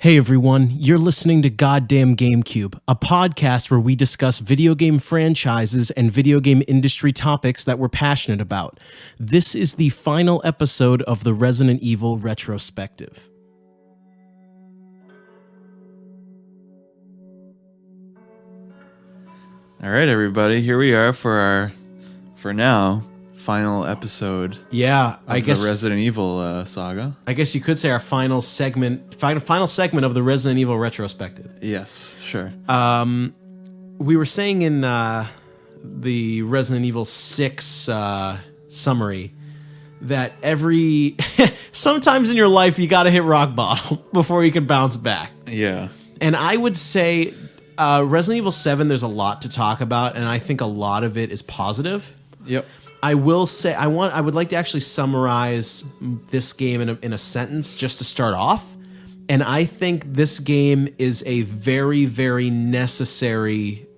Hey everyone, you're listening to Goddamn Gamecube, a podcast where we discuss video game franchises and video game industry topics that we're passionate about. This is the final episode of the Resident Evil Retrospective. All right, everybody, here we are for our, for now, final episode. Yeah, I guess the Resident Evil saga. I guess you could say our final segment of the Resident Evil Retrospective. Yes, sure. We were saying in the Resident Evil 6 summary that sometimes in your life you got to hit rock bottom before you can bounce back. Yeah. And I would say Resident Evil 7, there's a lot to talk about, and I think a lot of it is positive. Yep. I will say I would like to actually summarize this game in a sentence just to start off. And I think this game is a very, very necessary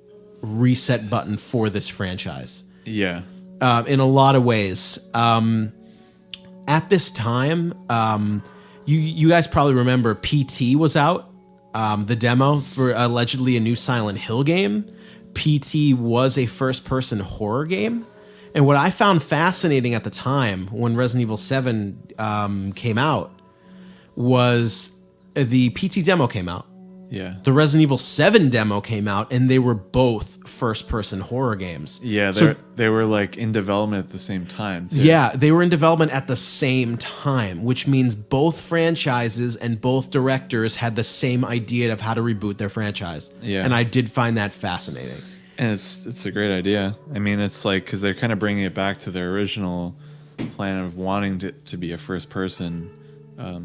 reset button for this franchise. Yeah. In a lot of ways. At this time, you guys probably remember PT was out. The demo for allegedly a new Silent Hill game. PT was a first-person horror game. And what I found fascinating at the time when Resident Evil 7 came out was the PT demo came out. Yeah. The Resident Evil 7 demo came out, and they were both first-person horror games. Yeah, they were like in development at the same time, too. Yeah, they were in development at the same time, which means both franchises and both directors had the same idea of how to reboot their franchise. Yeah. And I did find that fascinating. And it's a great idea. I mean, it's like, because they're kind of bringing it back to their original plan of wanting to be a first-person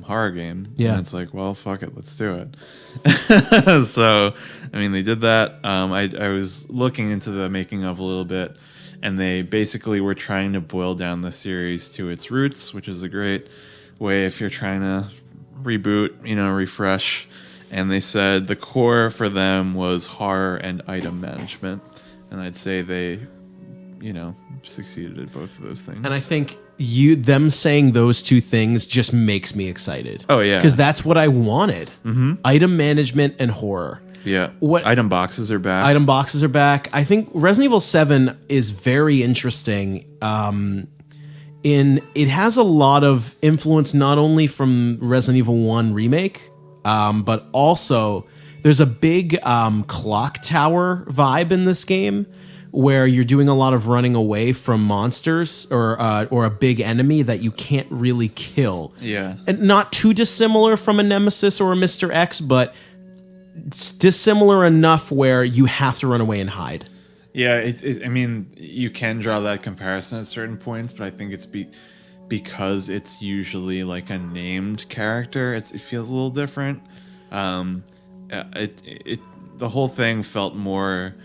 horror game. Yeah. And it's like, well, fuck it, let's do it. So, I mean, they did that. I was looking into the making of a little bit, and they basically were trying to boil down the series to its roots, which is a great way if you're trying to reboot, refresh. And they said the core for them was horror and item management. And I'd say they, succeeded at both of those things. And I think them saying those two things just makes me excited. Oh, yeah. Because that's what I wanted. Mm-hmm. Item management and horror. Yeah. Item boxes are back. Item boxes are back. I think Resident Evil 7 is very interesting. It has a lot of influence not only from Resident Evil 1 remake, but also there's a big clock tower vibe in this game where you're doing a lot of running away from monsters or a big enemy that you can't really kill. Yeah. And not too dissimilar from a Nemesis or a Mr. X, but it's dissimilar enough where you have to run away and hide. Yeah, I mean, you can draw that comparison at certain points, but I think it's because it's usually like a named character, it feels a little different. The whole thing felt more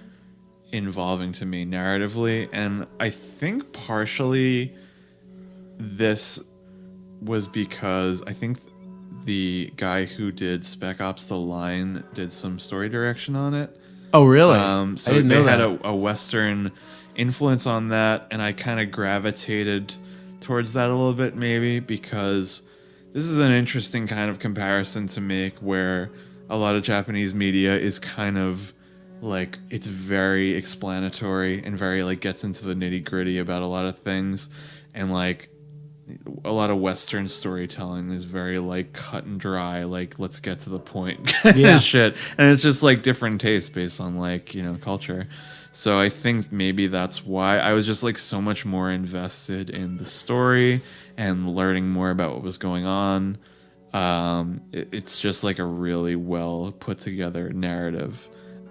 involving to me narratively, and I think partially this was because I think the guy who did Spec Ops: The Line did some story direction on it. Oh, really? So I didn't know they had that. a Western influence on that, and I kind of gravitated towards that a little bit, maybe because this is an interesting kind of comparison to make where a lot of Japanese media is kind of like, it's very explanatory and very like gets into the nitty gritty about a lot of things, and like a lot of Western storytelling is very like cut and dry, like let's get to the point kind of shit, and it's just like different tastes based on like culture. So I think maybe that's why I was just like so much more invested in the story and learning more about what was going on. It's just like a really well put together narrative.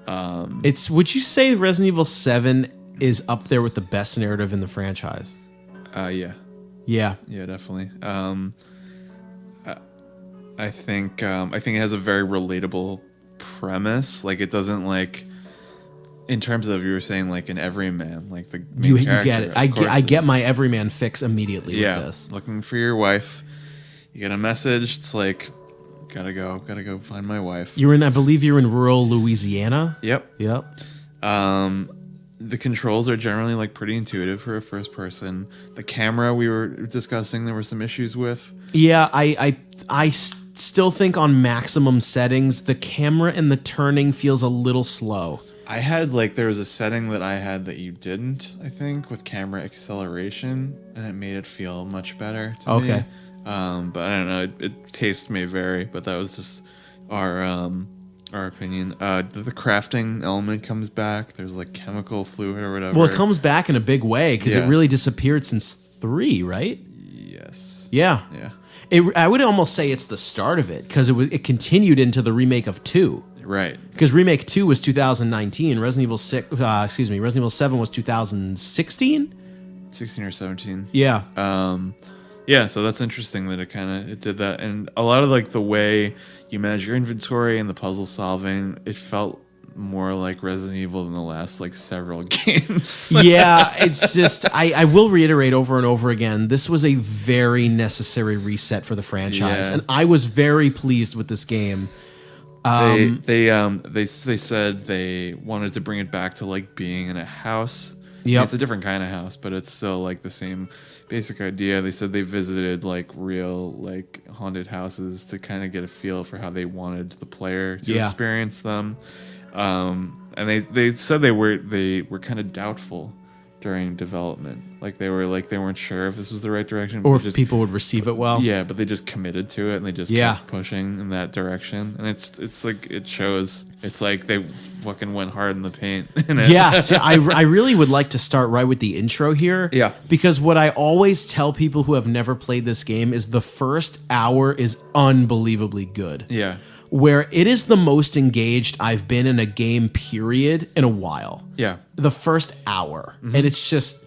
Would you say Resident Evil 7 is up there with the best narrative in the franchise? Yeah. Yeah. Yeah, definitely. I think it has a very relatable premise. Like, it doesn't like, in terms of, you were saying like an everyman, like the main you character, get it. I get my everyman fix immediately with this. Looking for your wife. You get a message. It's like, gotta go find my wife. I believe you're in rural Louisiana. Yep. The controls are generally like pretty intuitive for a first person. The camera we were discussing, there were some issues with. Yeah, I still think on maximum settings, the camera and the turning feels a little slow. I had like there was a setting that I had that you didn't, I think, with camera acceleration, and it made it feel much better to me. Okay. But I don't know. It taste may vary, but that was just our opinion. The crafting element comes back. There's like chemical fluid or whatever. Well, it comes back in a big way because it really disappeared since 3, right? Yes. Yeah. Yeah. I would almost say it's the start of it because it continued into the remake of 2. Right. Because remake 2 was 2019. Resident Evil 7 was 2016. 16 or 17. Yeah. Yeah, so that's interesting that it did that. And a lot of like the way you manage your inventory and the puzzle solving, it felt more like Resident Evil than the last like several games. Yeah, it's just I will reiterate over and over again, this was a very necessary reset for the franchise. Yeah. And I was very pleased with this game. They said they wanted to bring it back to like being in a house. Yeah, it's a different kind of house, but it's still like the same basic idea. They said they visited like real like haunted houses to kind of get a feel for how they wanted the player to experience them. And they said they were kind of doubtful during development. Like they weren't sure if this was the right direction, or if people would receive it well. Yeah, but they just committed to it and they just kept pushing in that direction. And it's like it shows. It's like they fucking went hard in the paint. Yeah, so I really would like to start right with the intro here. Yeah. Because what I always tell people who have never played this game is the first hour is unbelievably good. Yeah. Where it is the most engaged I've been in a game, period, in a while. Yeah. The first hour. Mm-hmm. And it's just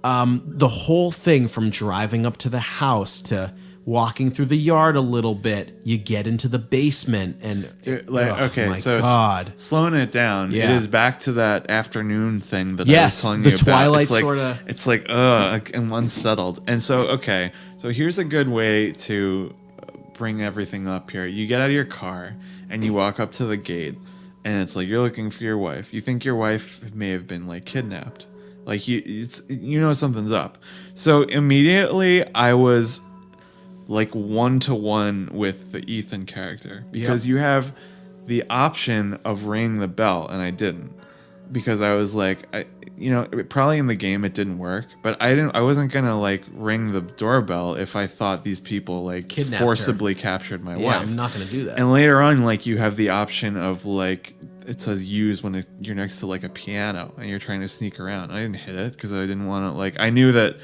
the whole thing from driving up to the house to walking through the yard a little bit. You get into the basement and... Dude, slowing it down, it is back to that afternoon thing that I was telling you about. the twilight sort of... It's like, and unsettled. And so here's a good way to... bring everything up here. You get out of your car and you walk up to the gate and it's like you're looking for your wife. You think your wife may have been like kidnapped. Like you know something's up. So immediately I was like 1-to-1 with the Ethan character because you have the option of ringing the bell and I didn't because I was like probably in the game it didn't work, but I wasn't gonna like ring the doorbell if I thought these people like kidnapped forcibly captured my wife. I'm not gonna do that. And later on, like you have the option of like it says use when you're next to like a piano and you're trying to sneak around. I didn't hit it because I didn't want to like I knew that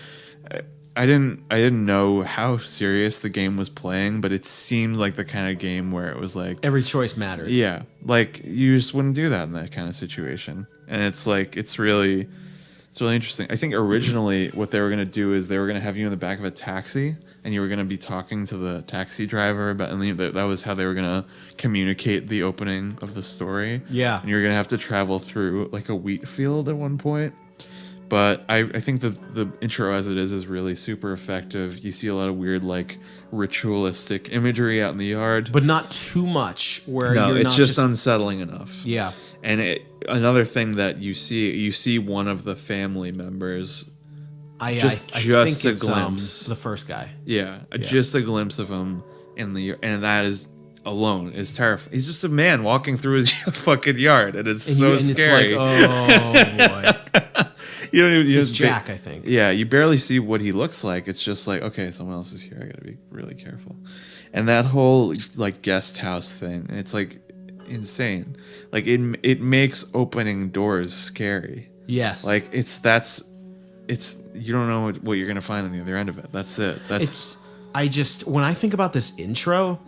I didn't know how serious the game was playing, but it seemed like the kind of game where it was like every choice mattered. Yeah, like you just wouldn't do that in that kind of situation, and it's like it's really interesting. I think originally what they were gonna do is they were gonna have you in the back of a taxi, and you were gonna be talking to the taxi driver about, and that was how they were gonna communicate the opening of the story. Yeah, and you were gonna have to travel through like a wheat field at one point. But I think the intro as it is really super effective. You see a lot of weird like ritualistic imagery out in the yard, but not too much. It's just unsettling enough. Yeah, and another thing that you see one of the family members. I think a glimpse. The first guy. Yeah, just a glimpse of him and that is alone is terrifying. He's just a man walking through his fucking yard, and it's scary. It's like, oh boy. It's Jack, I think. Yeah, you barely see what he looks like. It's just like, okay, someone else is here. I gotta be really careful. And that whole like guest house thing, it's like insane. Like it makes opening doors scary. Yes. Like it's you don't know what you're gonna find on the other end of it. That's it. When I think about this intro,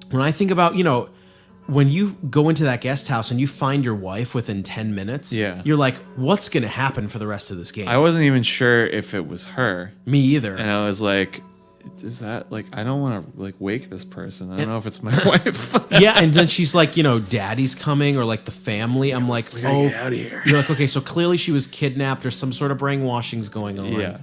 when I think about when you go into that guest house and you find your wife within 10 minutes, you're like, what's going to happen for the rest of this game? I wasn't even sure if it was her. Me either. And I was like, is that like, I don't want to like wake this person. I don't know if it's my wife. Yeah. And then she's like, daddy's coming or like the family. I'm like, get out of here. You're like, okay, so clearly she was kidnapped or some sort of brainwashing's going on. Yeah.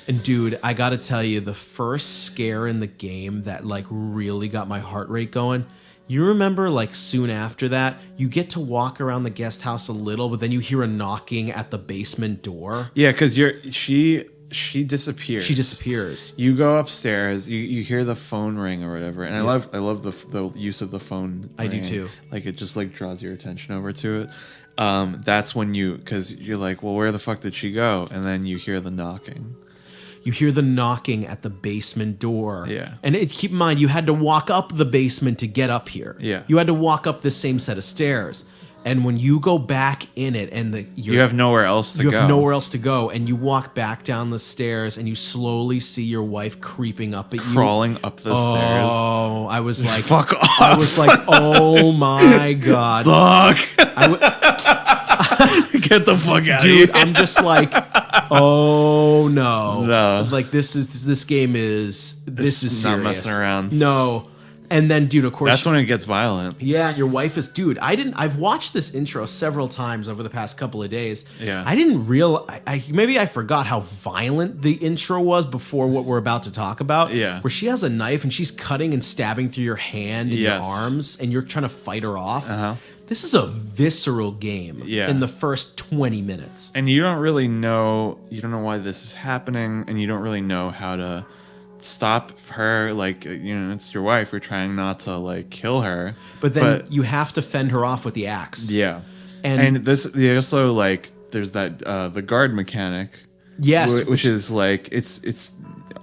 And dude, I got to tell you, the first scare in the game that like really got my heart rate going, you remember like soon after that, you get to walk around the guest house a little, but then you hear a knocking at the basement door. Yeah, because she she disappears. She disappears. You go upstairs. You hear the phone ring or whatever, and I love the use of the phone. I do too. Like it just like draws your attention over to it. That's when because you're like, well, where the fuck did she go? And then you hear the knocking. You hear the knocking at the basement door. Yeah. And keep in mind, you had to walk up the basement to get up here. Yeah. You had to walk up the same set of stairs. And when you go back in it and you have nowhere else to go. You have nowhere else to go. And you walk back down the stairs and you slowly see your wife creeping up at you. Crawling up the stairs. Oh, I was like... Fuck off. I was like, oh my God. Get the fuck out of here. Dude, I'm just like, oh no. No. Like this game is serious. Not messing around. No. And then, dude, of course, that's when it gets violent. Yeah, your wife is, dude. I've watched this intro several times over the past couple of days. Yeah. I didn't maybe I forgot how violent the intro was before what we're about to talk about. Yeah. Where she has a knife and she's cutting and stabbing through your hand and your arms and you're trying to fight her off. Uh-huh. This is a visceral game in the first 20 minutes. And you don't know why this is happening, and you don't really know how to stop her. Like, it's your wife. You're trying not to, like, kill her. But then you have to fend her off with the axe. Yeah. And this, also, like, there's that, the guard mechanic. Yes. Which is, like, it's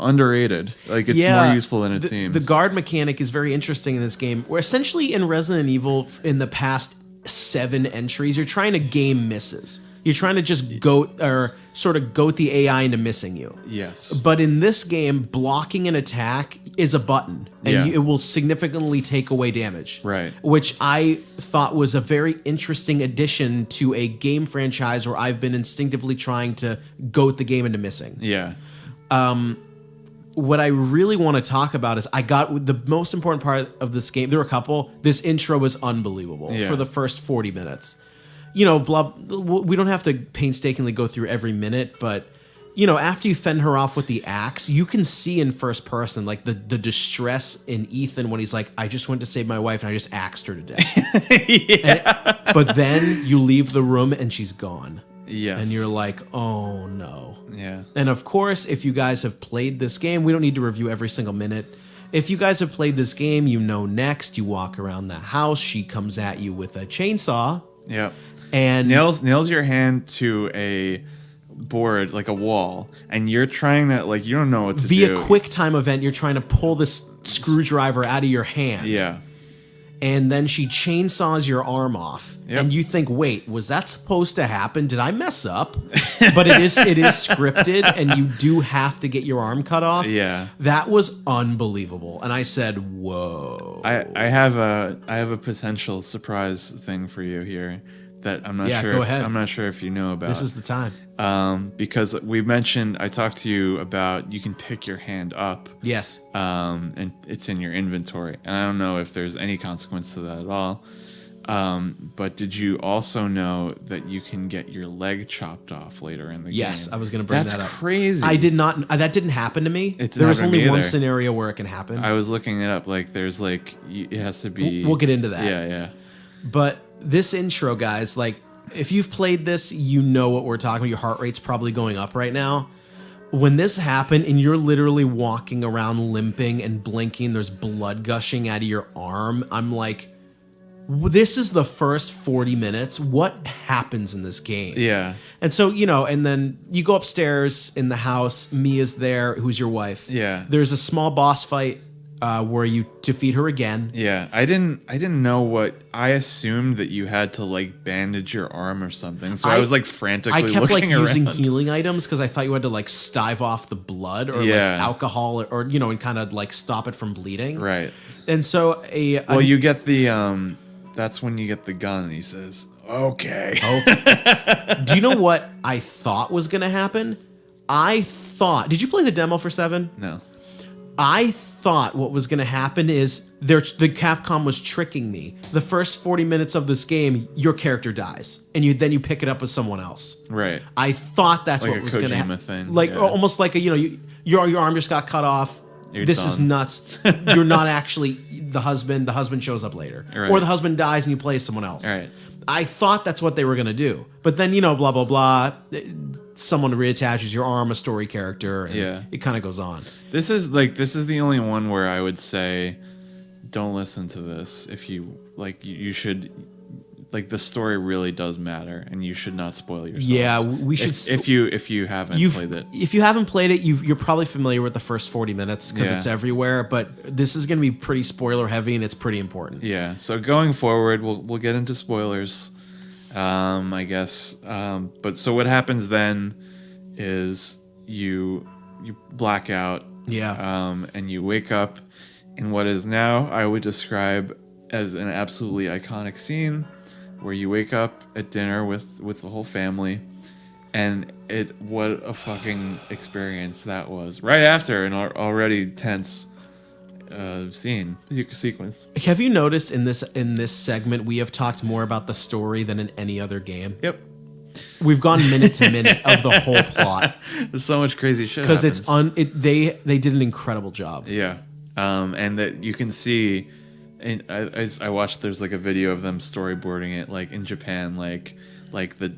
underrated. Like, it's more useful than it seems. The guard mechanic is very interesting in this game, where essentially in Resident Evil, in the past 7 entries, you're trying to game misses. You're trying to just goat the AI into missing you. Yes. But in this game, blocking an attack is a button, and it will significantly take away damage. Right. Which I thought was a very interesting addition to a game franchise where I've been instinctively trying to goat the game into missing. Yeah. What I really want to talk about is I got the most important part of this game. There were a couple. This intro was unbelievable for the first 40 minutes. We don't have to painstakingly go through every minute, but after you fend her off with the axe, you can see in first person like the distress in Ethan when he's like, I just went to save my wife and I just axed her to death. But then you leave the room and she's gone. Yes. And you're like, oh no. Yeah. And of course, if you guys have played this game, we don't need to review every single minute. If you guys have played this game, next you walk around the house, she comes at you with a chainsaw. Yep. And nails your hand to a board, like a wall, and you're trying to, like, you don't know what to do. Via quick time event, you're trying to pull this screwdriver out of your hand. Yeah. And then she chainsaws your arm off. Yep. And you think, wait, was that supposed to happen? Did I mess up? But it is scripted, and you do have to get your arm cut off. Yeah. That was unbelievable. And I said, whoa. I have a potential surprise thing for you here that I'm not sure. Go ahead. I'm not sure if you know about. This is the time. Because I talked to you about you can pick your hand up. Yes. And it's in your inventory. And I don't know if there's any consequence to that at all. But did you also know that you can get your leg chopped off later in the game? Yes, I was going to bring that up. That's crazy. I did not. That didn't happen to me. There was only one scenario where it can happen. I was looking it up. Like, there's like, it has to be. We'll get into that. Yeah. But this intro, guys, like, if you've played this, you know what we're talking about. Your heart rate's probably going up right now. When this happened and you're literally walking around limping and blinking, there's blood gushing out of your arm, I'm like, this is the first 40 minutes. What happens in this game? Yeah. And so, and then you go upstairs in the house. Mia's there, who's your wife. Yeah. There's a small boss fight where you defeat her again. Yeah. I didn't know what. I assumed that you had to, like, bandage your arm or something. So I was, like, frantically looking around. I kept, like, using healing items because I thought you had to, like, stave off the blood or like alcohol or and kind of, like, stop it from bleeding. Right. And so you get the that's when you get the gun, and he says, okay. Do you know what I thought was going to happen? Did you play the demo for 7? No. I thought what was going to happen is the Capcom was tricking me. The first 40 minutes of this game, your character dies, and then you pick it up with someone else. Right. I thought that's like what was going to happen. thing. Like almost like your arm just got cut off. this is nuts. You're not actually the husband. The husband shows up later. Right. Or the husband dies and you play someone else. Right. I thought that's what they were going to do. But then, blah, blah, blah. Someone reattaches your arm, a story character, and it kind of goes on. This is the only one where I would say, don't listen to this. If you, you should... the story really does matter, and you should not spoil yourself. Yeah, we should. If you haven't played it, if you haven't played it, you're probably familiar with the first 40 minutes because it's everywhere. But this is going to be pretty spoiler heavy, and it's pretty important. Yeah. So going forward, we'll get into spoilers, I guess. But so what happens then is you black out. Yeah. And you wake up in what is now I would describe as an absolutely iconic scene, where you wake up at dinner with the whole family, and what a fucking experience that was. Right after an already tense sequence. Have you noticed in this segment we have talked more about the story than in any other game? Yep. We've gone minute to minute of the whole plot. There's so much crazy shit because they did an incredible job. Yeah. And that you can see. And I watched. There's a video of them storyboarding it, in Japan, the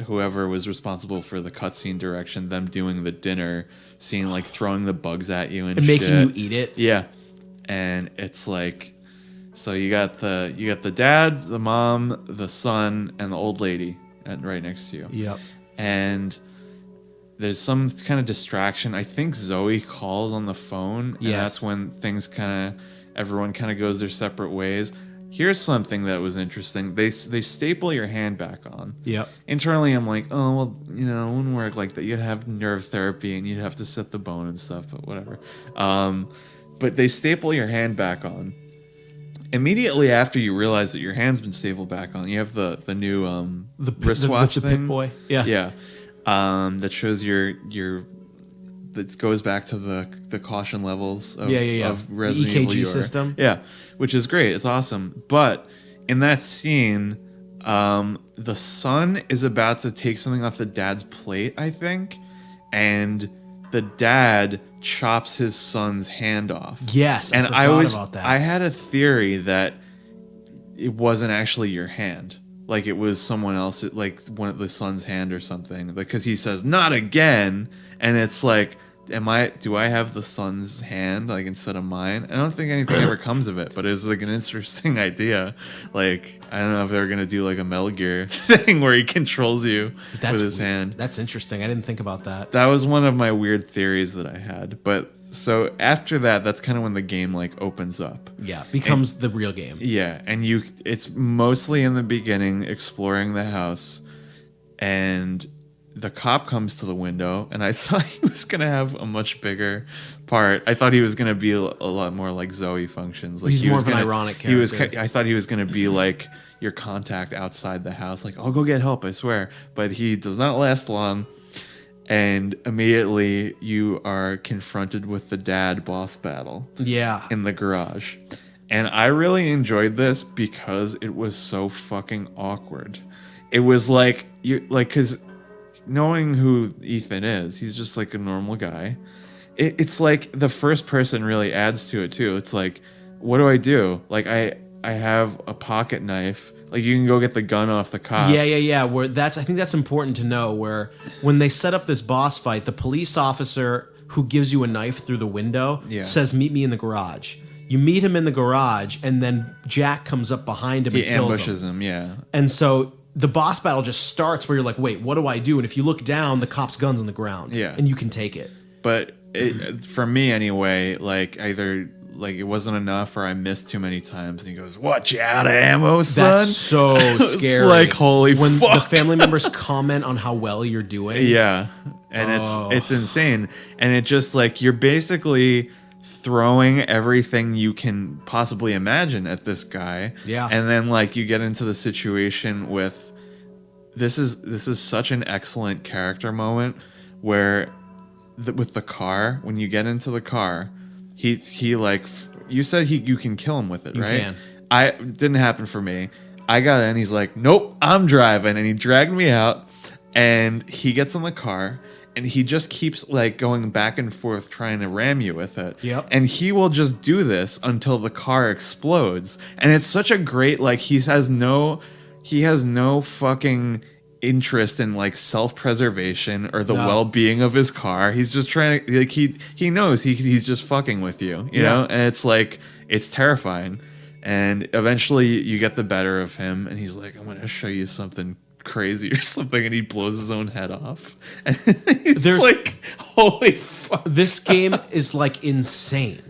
whoever was responsible for the cutscene direction, them doing the dinner scene, throwing the bugs at you and making shit. you eat it. Yeah, and it's so you got the dad, the mom, the son, and the old lady right next to you. Yep. And there's some kind of distraction. I think Zoe calls on the phone, and that's when everyone kind of goes their separate ways. Here's something that was interesting. They staple your hand back on. Yep. Internally, I'm like, oh, well, it wouldn't work like that. You'd have nerve therapy and you'd have to set the bone and stuff, but whatever. But they staple your hand back on. Immediately after you realize that your hand's been stapled back on, you have the new wristwatch the thing. Pip Boy. Yeah. Yeah. That shows your that goes back to the caution levels of Resident Evil EKG system. Yeah, which is great. It's awesome. But in that scene, the son is about to take something off the dad's plate, I think, and the dad chops his son's hand off. Yes, and I forgot about that. I had a theory that it wasn't actually your hand. It was someone else, one of the son's hand or something. Because he says, "Not again," and it's do I have the son's hand instead of mine? I don't think anything ever comes of it, but it was an interesting idea. I don't know if they're gonna do a Metal Gear thing where he controls you with his hand. That's interesting. I didn't think about that. That was one of my weird theories that I had. But so after that, that's kind of when the game opens up. Yeah, becomes the real game. Yeah, and it's mostly in the beginning exploring the house, and the cop comes to the window, and I thought he was going to have a much bigger part. I thought he was going to be a lot more like Zoe functions. He's more of an ironic character. I thought he was going to be your contact outside the house. I'll go get help, I swear. But he does not last long. And immediately you are confronted with the dad boss battle. Yeah. In the garage. And I really enjoyed this because it was so fucking awkward. It was because knowing who Ethan is, he's just a normal guy. It's the first person really adds to it too. It's what do I do? I have a pocket knife. You can go get the gun off the cop. Yeah. I think that's important to know. Where when they set up this boss fight, the police officer who gives you a knife through the window says, "Meet me in the garage." You meet him in the garage, and then Jack comes up behind him and kills him. He ambushes him, yeah. And so the boss battle just starts where you're like, wait, what do I do? And if you look down, the cop's gun's on the ground. Yeah. And you can take it. But for me anyway, either it wasn't enough or I missed too many times. And he goes, "Watch you out of ammo, son." That's so scary. Holy when fuck. the family members comment on how well you're doing. Yeah. And it's insane. And it just you're basically throwing everything you can possibly imagine at this guy. Yeah. And then you get into the situation with this is such an excellent character moment where with the car, when you get into the car, he you said you can kill him with it, you right? Can. Didn't happen for me. I got in, he's like, "Nope, I'm driving," and he dragged me out, and he gets in the car, and he just keeps like going back and forth trying to ram you with it. Yep. And he will just do this until the car explodes. And it's such a great, like, he has no fucking interest in like self-preservation or the well-being of his car. He's just trying to, like, he knows he's just fucking with you, you know? And it's like, it's terrifying. And eventually you get the better of him, and he's like, I'm gonna show you something crazy or something, and he blows his own head off. And it's like, holy fuck. This game is like insane.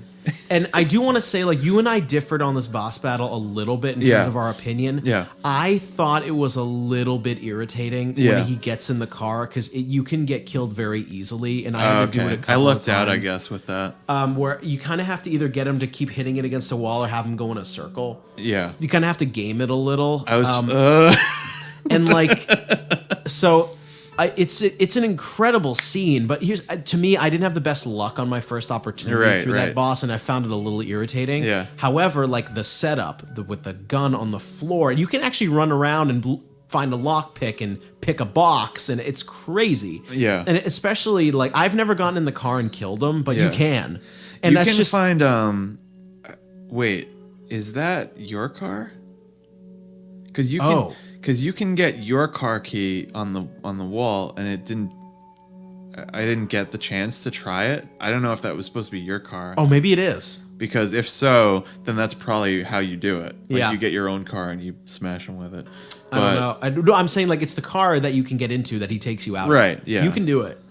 And I do want to say, like, you and I differed on this boss battle a little bit in terms of our opinion. Yeah. I thought it was a little bit irritating when he gets in the car, because you can get killed very easily. And I had to do it a couple I lucked of out, times, I guess, with that. where you kind of have to either get him to keep hitting it against a wall or have him go in a circle. Yeah. You kind of have to game it a little. I was... And like, so... it's an incredible scene, but to me, I didn't have the best luck on my first opportunity through that boss, and I found it a little irritating. Yeah. However, like the setup with the gun on the floor, you can actually run around and find a lockpick and pick a box, and it's crazy. Yeah. And especially, like, I've never gotten in the car and killed them, but you can. And you that's can just find wait, is that your car? Because you can, because you can get your car key on the wall, and it didn't. I didn't get the chance to try it. I don't know if that was supposed to be your car. Oh, maybe it is. Because if so, then that's probably how you do it. Like, you get your own car and you smash them with it. I don't know. I'm saying, like, it's the car that you can get into that he takes you out. Right. Of. Yeah. You can do it.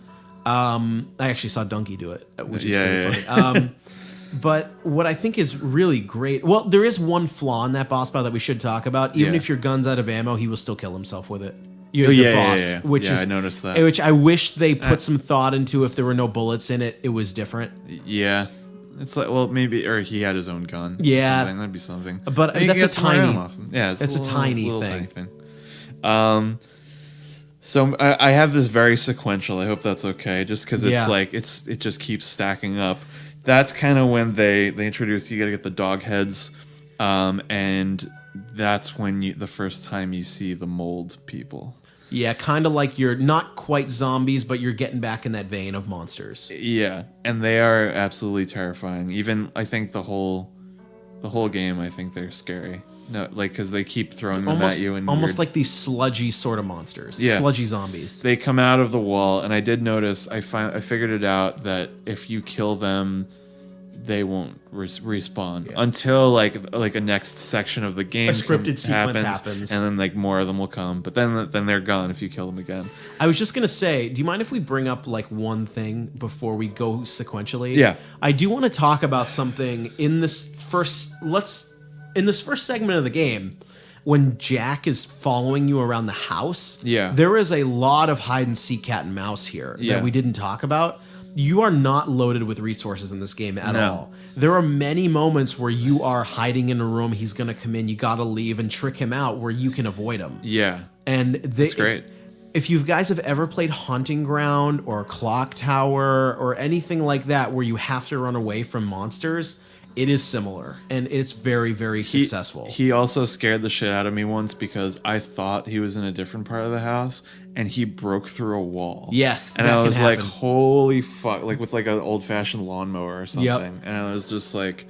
I actually saw Donkey do it, which is really funny. But what I think is really great, well, there is one flaw in that boss battle that we should talk about. Even if your gun's out of ammo, he will still kill himself with it. Which is, I noticed that. Which I wish they put some thought into. If there were no bullets in it, it was different. Yeah. It's like, well, maybe, or he had his own gun. Yeah. That'd be something. But that's a tiny, it's a tiny tiny thing. So I have this very sequential. I hope that's okay. Just because it's like, it just keeps stacking up. That's kind of when they introduce, you got to get the dog heads. And that's when the first time you see the mold people. Yeah, kind of like you're not quite zombies, but you're getting back in that vein of monsters. Yeah, and they are absolutely terrifying. Even, I think the whole game, I think they're scary. No, like, because they keep throwing them at you, and almost like these sludgy sort of monsters. Sludgy zombies. They come out of the wall, and I did notice. I figured it out that if you kill them, they won't respawn until like a next section of the game. A scripted sequence happens, and then like more of them will come. But then they're gone if you kill them again. I was just gonna say, do you mind if we bring up like one thing before we go sequentially? Yeah, I do want to talk about something in this first segment of the game. When Jack is following you around the house, there is a lot of hide and seek cat and mouse here that we didn't talk about. You are not loaded with resources in this game at all. There are many moments where you are hiding in a room, he's going to come in, you got to leave and trick him out where you can avoid him. Yeah. And that's great. If you guys have ever played Haunting Ground or Clock Tower or anything like that where you have to run away from monsters, it is similar, and it's very, very successful. He also scared the shit out of me once because I thought he was in a different part of the house, and he broke through a wall. Yes, and I was like, "Holy fuck!" Like with like an old-fashioned lawnmower or something. Yep. And I was just like,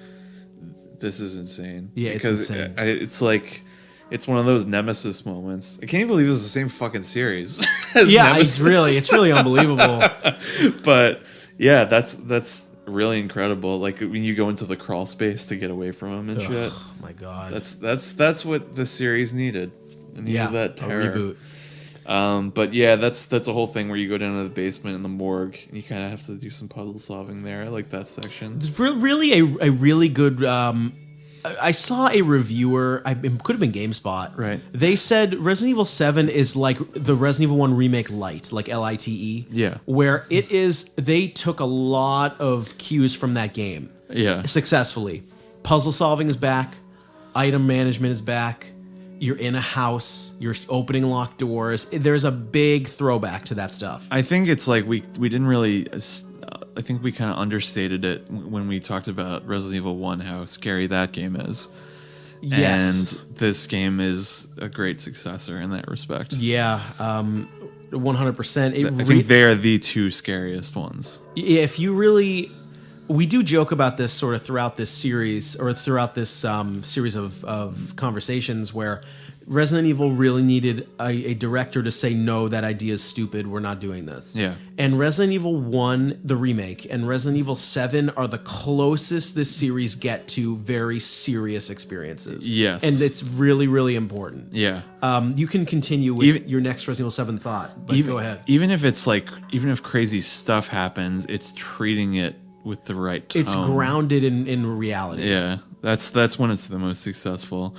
"This is insane." Yeah, because it's insane. It's like, it's one of those Nemesis moments. I can't believe it's the same fucking series. It's really unbelievable. But yeah, that's really incredible. Like when you go into the crawl space to get away from him and shit. Oh my god. That's what the series needed. It needed that terror. A reboot. But yeah, that's a whole thing where you go down to the basement in the morgue and you kind of have to do some puzzle solving there. I like that section. It's really a really good. I saw a reviewer. It could have been GameSpot. Right. They said Resident Evil 7 is like the Resident Evil 1 remake light, like LITE. Yeah. Where it is, they took a lot of cues from that game. Yeah. Successfully. Puzzle solving is back. Item management is back. You're in a house. You're opening locked doors. There's a big throwback to that stuff. I think it's like we didn't really. I think we kind of understated it when we talked about Resident Evil 1, how scary that game is. Yes. And this game is a great successor in that respect. Yeah, 100%. I think they are the two scariest ones. If you really, we do joke about this sort of throughout this series, or throughout this series of conversations, where Resident Evil really needed a director to say, no, that idea is stupid, we're not doing this. Yeah. And Resident Evil 1, the remake, and Resident Evil 7 are the closest this series get to very serious experiences. Yes. And it's really, really important. Yeah. You can continue with your next Resident Evil 7 thought, but go ahead. Even if crazy stuff happens, it's treating it with the right tone. It's grounded in reality. Yeah. That's when it's the most successful.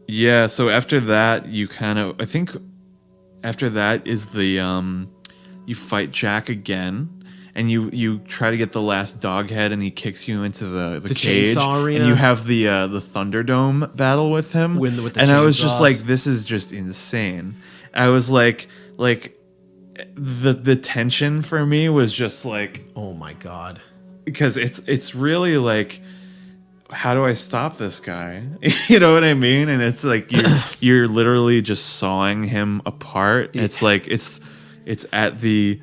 Yeah, so after that, I think after that is the, you fight Jack again, and you try to get the last dog head, and he kicks you into the cage. Chainsaw arena. And you have the Thunderdome battle with him. With the and I was just chainsaws. like, this is just insane. I was like the tension for me was just like, Oh my god. because it's really like, how do I stop this guy? You know what I mean? And it's like you're literally just sawing him apart. It's like it's at the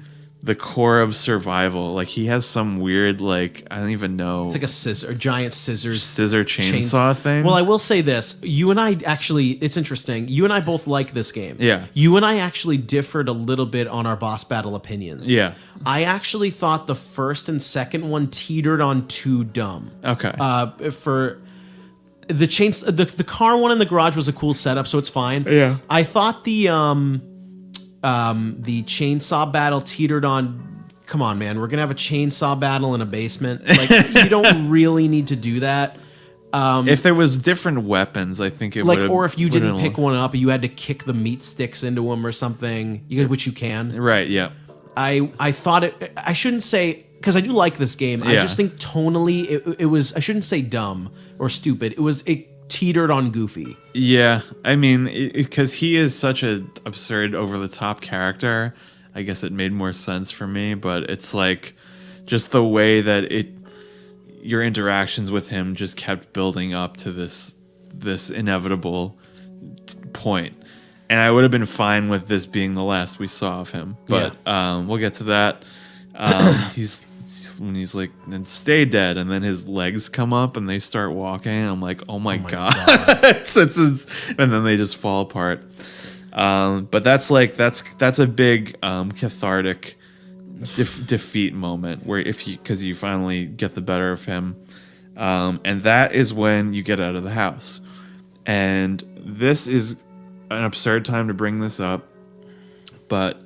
core of survival. Like he has some weird, like, I don't even know. It's like a giant scissor chainsaw thing. Well, I will say this. You and I actually, it's interesting. You and I both like this game. Yeah. You and I actually differed a little bit on our boss battle opinions. Yeah. I actually thought the first and second one teetered on too dumb. Okay. For the the car one in the garage was a cool setup, so it's fine. Yeah. I thought the chainsaw battle teetered on, come on, man, we're gonna have a chainsaw battle in a basement. Like, you don't really need to do that. If there was different weapons, I think it would. Or if you didn't pick one up, you had to kick the meat sticks into them or something, which you can. Right. Yeah. I thought it. I shouldn't say, because I do like this game. I Yeah. just think tonally it was. I shouldn't say dumb or stupid. It teetered on goofy. Yeah, I mean, because he is such a absurd, over the top character. I guess it made more sense for me, but it's like just the way that your interactions with him just kept building up to this inevitable point. And I would have been fine with this being the last we saw of him, but we'll get to that. He's like, then stay dead, and then his legs come up and they start walking. And I'm like, oh my god. It's, and then they just fall apart. But that's a big cathartic defeat moment where because you finally get the better of him, and that is when you get out of the house. And this is an absurd time to bring this up, but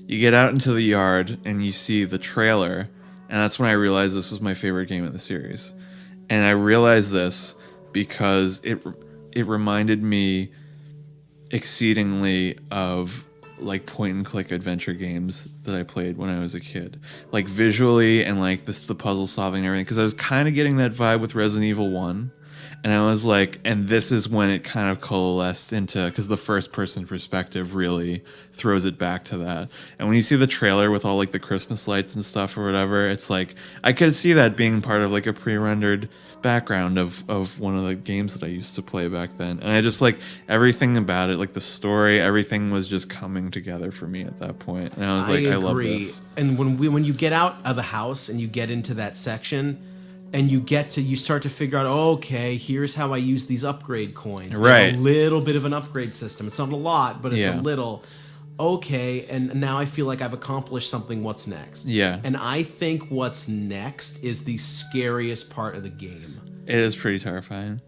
you get out into the yard and you see the trailer, and that's when I realized this was my favorite game in the series. And I realized this because it reminded me exceedingly of like point and click adventure games that I played when I was a kid, like visually and like the puzzle solving and everything, because I was kind of getting that vibe with Resident Evil 1. And I was like, and this is when it kind of coalesced into, because the first person perspective really throws it back to that. And when you see the trailer with all like the Christmas lights and stuff or whatever, it's like, I could see that being part of like a pre-rendered background of one of the games that I used to play back then. And I just like everything about it, like the story, everything was just coming together for me at that point. And I was like, I love this. And when you get out of the house and you get into that section, and you start to figure out, okay, here's how I use these upgrade coins. They have Right. a little bit of an upgrade system. It's not a lot, but it's a little. Okay, and now I feel like I've accomplished something. What's next? Yeah. And I think what's next is the scariest part of the game. It is pretty terrifying.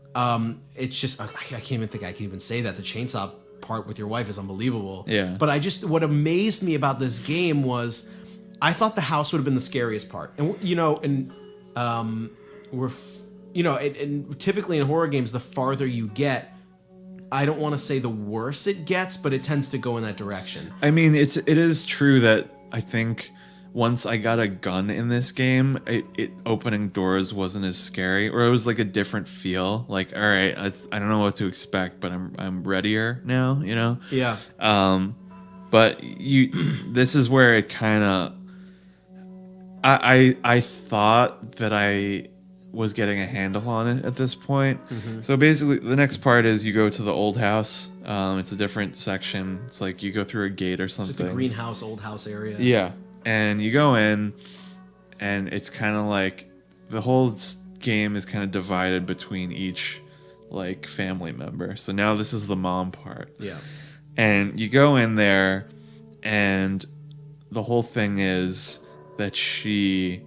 It's just, I can't even think I can even say that. The chainsaw part with your wife is unbelievable. Yeah. But what amazed me about this game was, I thought the house would have been the scariest part. And, and typically in horror games, the farther you get, I don't want to say the worse it gets, but it tends to go in that direction. I mean, it is true that I think once I got a gun in this game, it opening doors wasn't as scary, or it was like a different feel. Like, all right, I don't know what to expect, but I'm readier now, you know? Yeah. But this is where it kind of, I thought that I was getting a handle on it at this point. So basically, the next part is you go to the old house. It's a different section. It's like you go through a gate or something. It's like the greenhouse, old house area. Yeah, and you go in, and it's kind of like the whole game is kind of divided between each like family member. So now this is the mom part. Yeah. And you go in there, and the whole thing is that she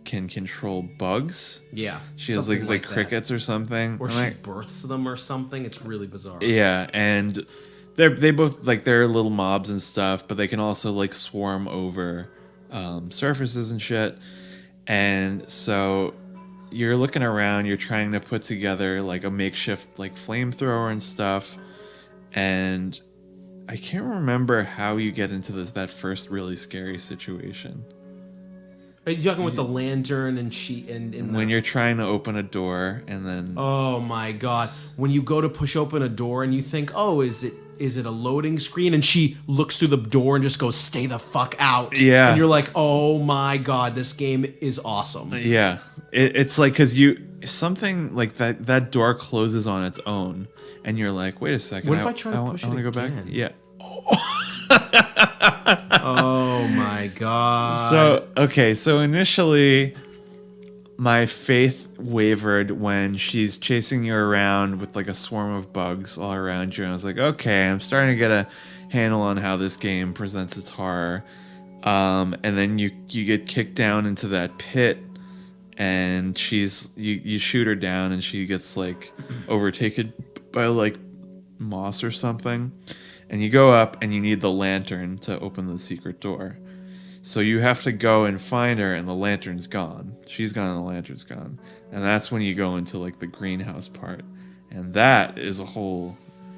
can control bugs. Yeah. She has like crickets or something. Or she births them or something. It's really bizarre. Yeah, and they both like they're little mobs and stuff, but they can also like swarm over surfaces and shit. And so you're looking around, you're trying to put together like a makeshift like flamethrower and stuff. And I can't remember how you get into that first really scary situation. Are you talking with the lantern and when you're trying to open a door and then... Oh my god. When you go to push open a door and you think, oh, is it a loading screen? And she looks through the door and just goes, stay the fuck out. Yeah. And you're like, oh my god, this game is awesome. Yeah. It's like, because something like that door closes on its own. And you're like, wait a second. What if I try to push it again? I want to go back? Yeah. Oh my god. So initially my faith wavered when she's chasing you around with like a swarm of bugs all around you, and I was like, okay, I'm starting to get a handle on how this game presents its horror. And then you get kicked down into that pit, and you shoot her down, and she gets like overtaken by like moss or something. And you go up and you need the lantern to open the secret door. So you have to go and find her, and the lantern's gone. She's gone and the lantern's gone. And that's when you go into like the greenhouse part. And that is a whole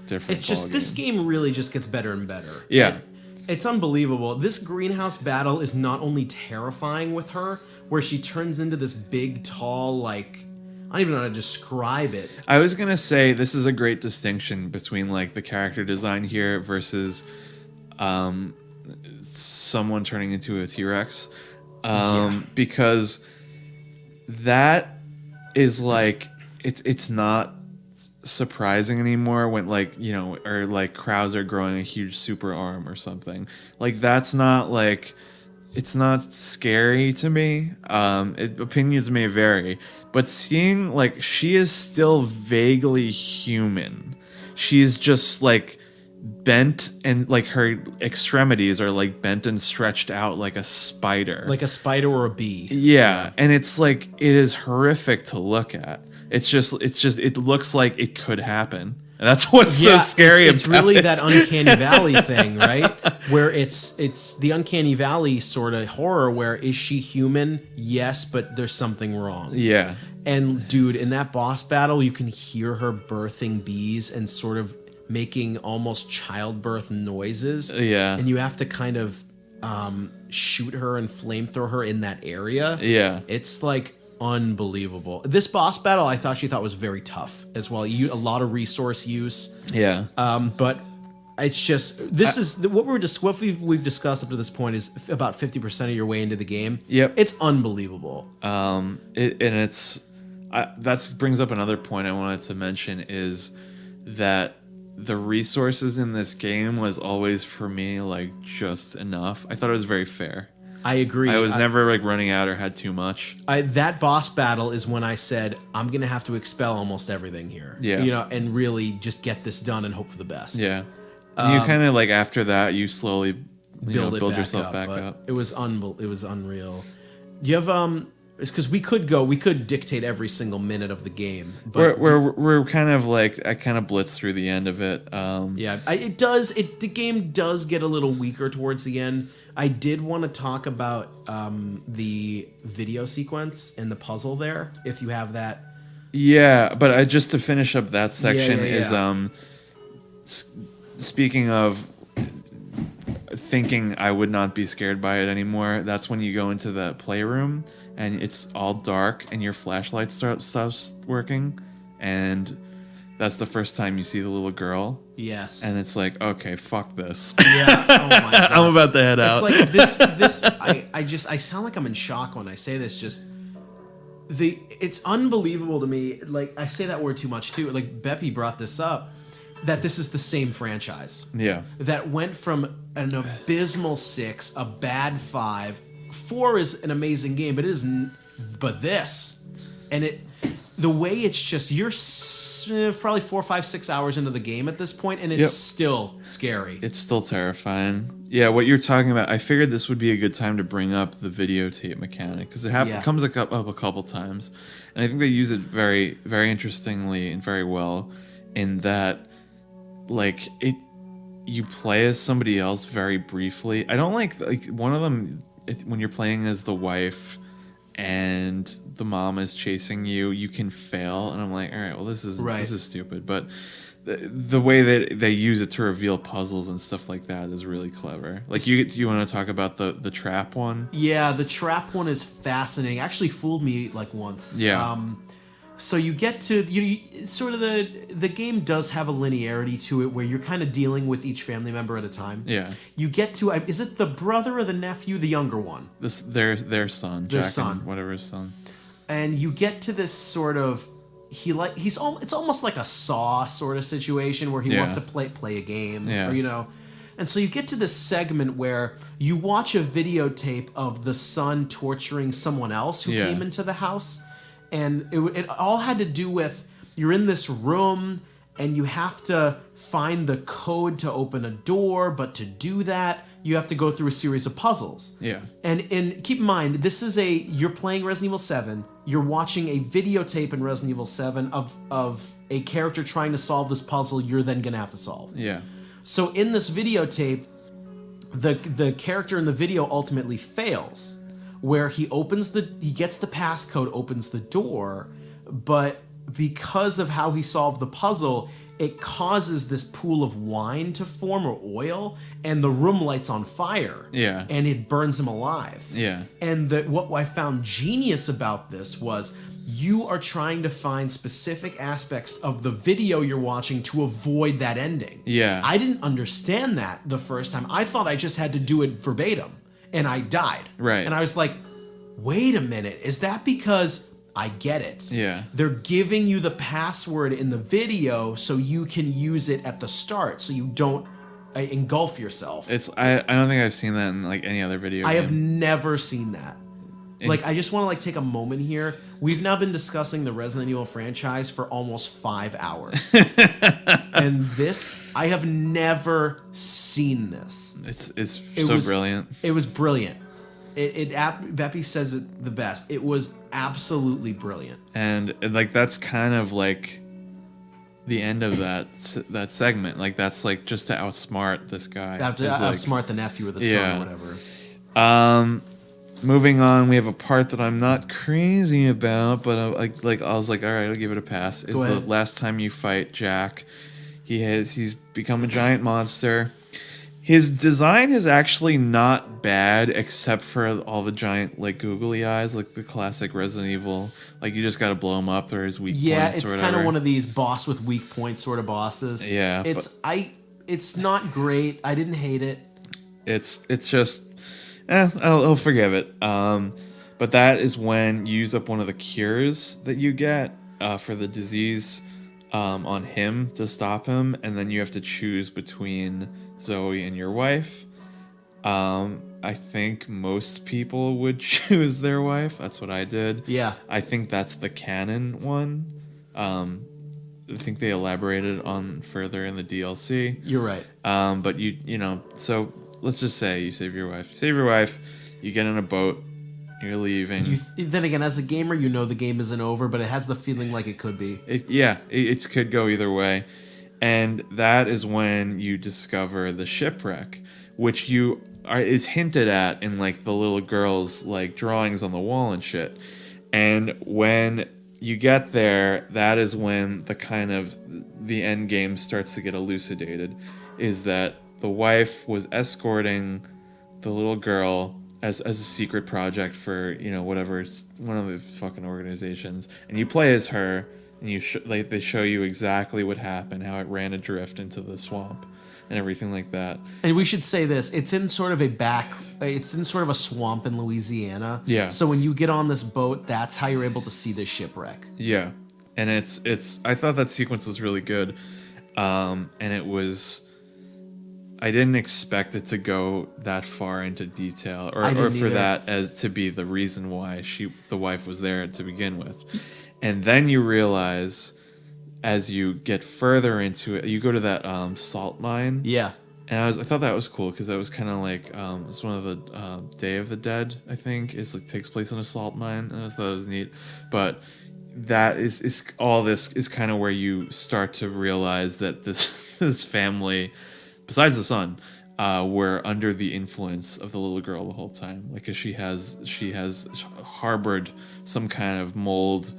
different It's just, this game really just gets better and better. Yeah. It's unbelievable. This greenhouse battle is not only terrifying with her, where she turns into this big, tall, like... I don't even know how to describe it. I was going to say this is a great distinction between like the character design here versus someone turning into a T-Rex. Because that is like it's not surprising anymore when like, you know, or like Krauser growing a huge super arm or something. Like that's not like... It's not scary to me. Opinions may vary, but seeing like she is still vaguely human. She's just like bent, and like her extremities are like bent and stretched out like a spider. Like a spider or a bee. Yeah, and it's like it is horrific to look at. It's just it looks like it could happen. And that's what's so scary it's about really it. that uncanny valley thing, right? Where it's the uncanny valley sort of horror where is she human? Yes, but there's something wrong. Yeah. And dude, in that boss battle, you can hear her birthing bees and sort of making almost childbirth noises. Yeah. And you have to kind of shoot her and flamethrow her in that area. Yeah. It's like unbelievable. This boss battle, I thought was very tough as well. A lot of resource use. Yeah. But it's just what we've discussed up to this point is about 50% of your way into the game. Yep. It's unbelievable. That brings up another point I wanted to mention is that the resources in this game was always for me like just enough. I thought it was very fair. I agree. I was never like running out or had too much. That boss battle is when I said, I'm going to have to expel almost everything here. Yeah. You know, and really just get this done and hope for the best. Yeah. You kind of like after that, you slowly build yourself back up. It was unreal. You have it's because we could dictate every single minute of the game. But we're kind of like I kind of blitzed through the end of it. The game does get a little weaker towards the end. I did want to talk about the video sequence and the puzzle there, if you have that. Yeah, but just to finish up that section is speaking of thinking I would not be scared by it anymore. That's when you go into the playroom and it's all dark and your flashlight stops working, and that's the first time you see the little girl. Yes. And it's like, okay, fuck this. Yeah. Oh my god. I'm about to head out. It's like this I sound like I'm in shock when I say this. Just it's unbelievable to me. Like, I say that word too much too. Like, Beppe brought this up, that this is the same franchise. Yeah. That went from an abysmal 6, a bad 5. 4 is an amazing game, but but this, and the way it's just, you're probably 4, 5, 6 hours into the game at this point, and it's still scary. It's still terrifying. Yeah, what you're talking about, I figured this would be a good time to bring up the videotape mechanic, because it comes up a couple times, and I think they use it very, very interestingly and very well, in that, like, you play as somebody else very briefly. I don't like one of them, when you're playing as the wife and the mom is chasing you, you can fail, and I'm like, all right, well, this is stupid. But the way that they use it to reveal puzzles and stuff like that is really clever. Like, you want to talk about the trap one? Yeah, the trap one is fascinating. Actually fooled me like once. Yeah. So you get to sort of the game does have a linearity to it where you're kind of dealing with each family member at a time. Yeah. You get to, is it the brother or the nephew, the younger one? Their son, Their Jack, son, whatever his son. And you get to this sort of, it's almost like a Saw sort of situation where he wants to play a game, or and so you get to this segment where you watch a videotape of the son torturing someone else who came into the house. And it all had to do with, you're in this room and you have to find the code to open a door, but to do that, you have to go through a series of puzzles. Yeah. And keep in mind, you're playing Resident Evil 7, you're watching a videotape in Resident Evil 7 of a character trying to solve this puzzle you're then going to have to solve. Yeah. So in this videotape, the character in the video ultimately fails, where he gets the passcode, opens the door, but because of how he solved the puzzle, it causes this pool of wine to form, or oil, and the room lights on fire. Yeah. And it burns him alive. Yeah. And what I found genius about this was, you are trying to find specific aspects of the video you're watching to avoid that ending. Yeah. I didn't understand that the first time. I thought I just had to do it verbatim. And I died. Right. And I was like, wait a minute. Is that because I get it? Yeah. They're giving you the password in the video so you can use it at the start, so you don't engulf yourself. I don't think I've seen that in like any other video game. I have never seen that. I just want to take a moment here. We've now been discussing the Resident Evil franchise for almost 5 hours. And I have never seen this. It's so brilliant. It was brilliant. Beppe says it the best. It was absolutely brilliant. And that's kind of like the end of that segment. Like, that's like just to outsmart this guy. Outsmart the nephew or the son or whatever. Moving on, we have a part that I'm not crazy about, but I was like, all right, I'll give it a pass. Is the last time you fight Jack, he's become a giant monster. His design is actually not bad, except for all the giant googly eyes, like the classic Resident Evil. Like, you just got to blow him up. There's weak points. Yeah, it's kind of one of these boss with weak points sort of bosses. Yeah, it's not great. I didn't hate it. It's just. I'll forgive it. But that is when you use up one of the cures that you get for the disease on him to stop him, and then you have to choose between Zoe and your wife. I think most people would choose their wife. That's what I did. Yeah. I think that's the canon one. I think they elaborated on further in the DLC. You're right. But so let's just say you save your wife. You save your wife, you get in a boat, you're leaving. Then again, as a gamer, the game isn't over, but it has the feeling like it could be. It could go either way. And that is when you discover the shipwreck, which is hinted at in the little girl's drawings on the wall and shit. And when you get there, that is when the end game starts to get elucidated. Is that the wife was escorting the little girl as a secret project for whatever, one of the fucking organizations, and you play as her, and they show you exactly what happened, how it ran adrift into the swamp. and everything like that. And we should say this: it's in sort of a swamp in Louisiana. Yeah. So when you get on this boat, that's how you're able to see this shipwreck. Yeah, and it's. I thought that sequence was really good, and it was. I didn't expect it to go that far into detail, or for either. that as to be the reason why the wife was there to begin with, and then you realize, as you get further into it, you go to that salt mine. Yeah. And I thought that was cool because that was kind of like it's one of the Day of the Dead, I think, takes place in a salt mine. And I thought it was neat, but that is all this is kind of where you start to realize that this family, besides the son, were under the influence of the little girl the whole time. Like, 'cause she has harbored some kind of mold,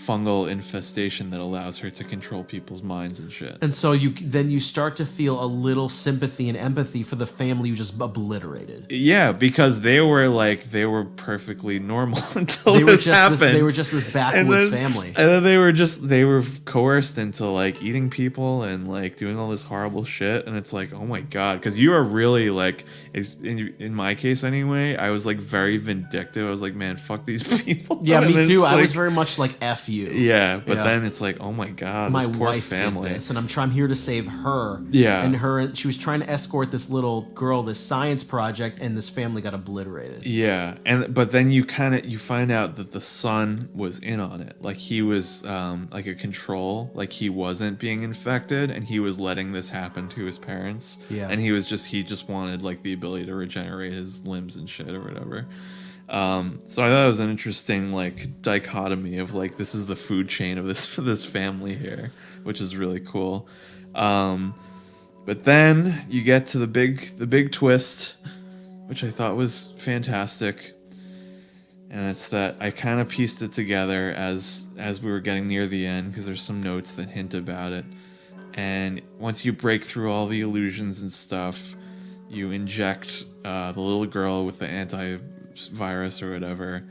fungal infestation that allows her to control people's minds and shit. And so you start to feel a little sympathy and empathy for the family you just obliterated. Yeah, because they were perfectly normal until this happened. They were just this backwoods family. And then they were coerced into like eating people and like doing all this horrible shit. And it's like, oh my god, because you are really like, in my case anyway, I was like very vindictive. I was like, man, fuck these people. Yeah, me too. I like, was very much like F you. Yeah, but then it's like, oh my god, my this poor wife family. did this, and I'm here to save her. Yeah, and she was trying to escort this little girl, this science project, and this family got obliterated. Yeah, but then you find out that the son was in on it. Like, he was like a control. Like, he wasn't being infected, and he was letting this happen to his parents. Yeah, and he just wanted like the ability to regenerate his limbs and shit or whatever. So I thought it was an interesting like dichotomy of like, this is the food chain of this family here, which is really cool. But then you get to the big twist, which I thought was fantastic. And it's that I kind of pieced it together as we were getting near the end, because there's some notes that hint about it. And once you break through all the illusions and stuff, you inject the little girl with the antivirus or whatever,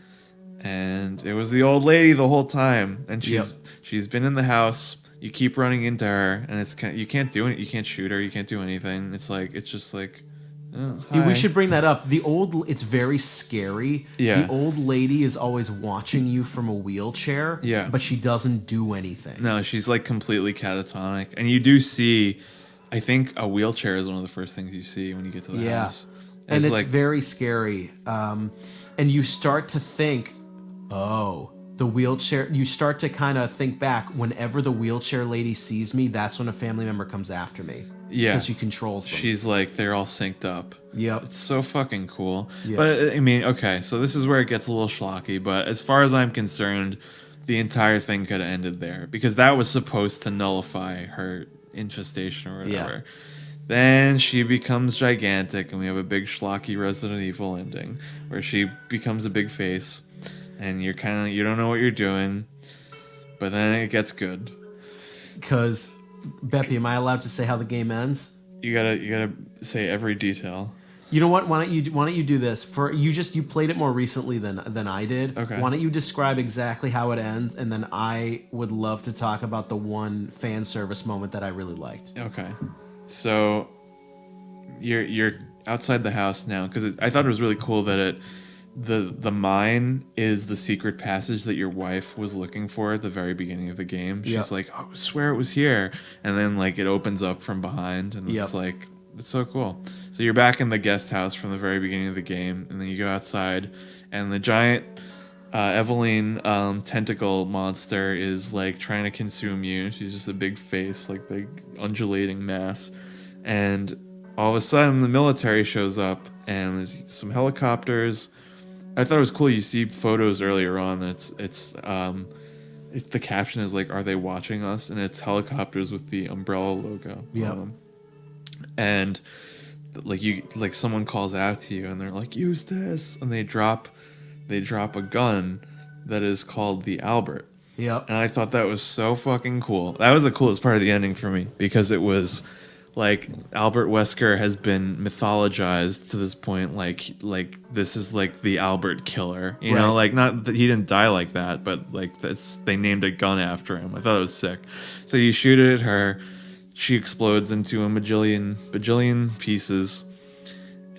and it was the old lady the whole time, and she's been in the house. You keep running into her, and you can't do it. You can't shoot her. You can't do anything. It's just like, oh, hi. We should bring that up. It's very scary. Yeah. The old lady is always watching you from a wheelchair. Yeah. But she doesn't do anything. No, she's like completely catatonic, and you do see, I think a wheelchair is one of the first things you see when you get to the house. And it's like, very scary. And you start to think, oh, the wheelchair. You start to kind of think back. Whenever the wheelchair lady sees me, that's when a family member comes after me. Yeah. Because she controls them. She's like, they're all synced up. Yep. It's so fucking cool. Yep. But I mean, okay, so this is where it gets a little schlocky, but as far as I'm concerned, the entire thing could have ended there, because that was supposed to nullify her infestation or whatever. Yeah. Then she becomes gigantic, and we have a big schlocky Resident Evil ending where she becomes a big face, and you don't know what you're doing, but then it gets good. Because, Beppe, am I allowed to say how the game ends? You gotta say every detail. You know what? Why don't you do this? You played it more recently than I did. Okay. Why don't you describe exactly how it ends, and then I would love to talk about the one fan service moment that I really liked. Okay. So you're outside the house now, because I thought it was really cool that the mine is the secret passage that your wife was looking for at the very beginning of the game. She's like, oh, I swear it was here, and then like it opens up from behind, and it's like, it's so cool. So you're back in the guest house from the very beginning of the game, and then you go outside, and the giant Eveline tentacle monster is like trying to consume you. She's just a big face, like big undulating mass. And all of a sudden the military shows up, and there's some helicopters. I thought it was cool. You see photos earlier on that it's the caption is like, are they watching us? And it's helicopters with the umbrella logo. Yeah. And like someone calls out to you, and they're like, use this, and they drop a gun that is called the Albert. Yep. And I thought that was so fucking cool. That was the coolest part of the ending for me, because it was like Albert Wesker has been mythologized to this point, like this is like the Albert killer, you know, like not that he didn't die like that, but like they named a gun after him. I thought it was sick. So you shoot it at her. she explodes into a bajillion pieces.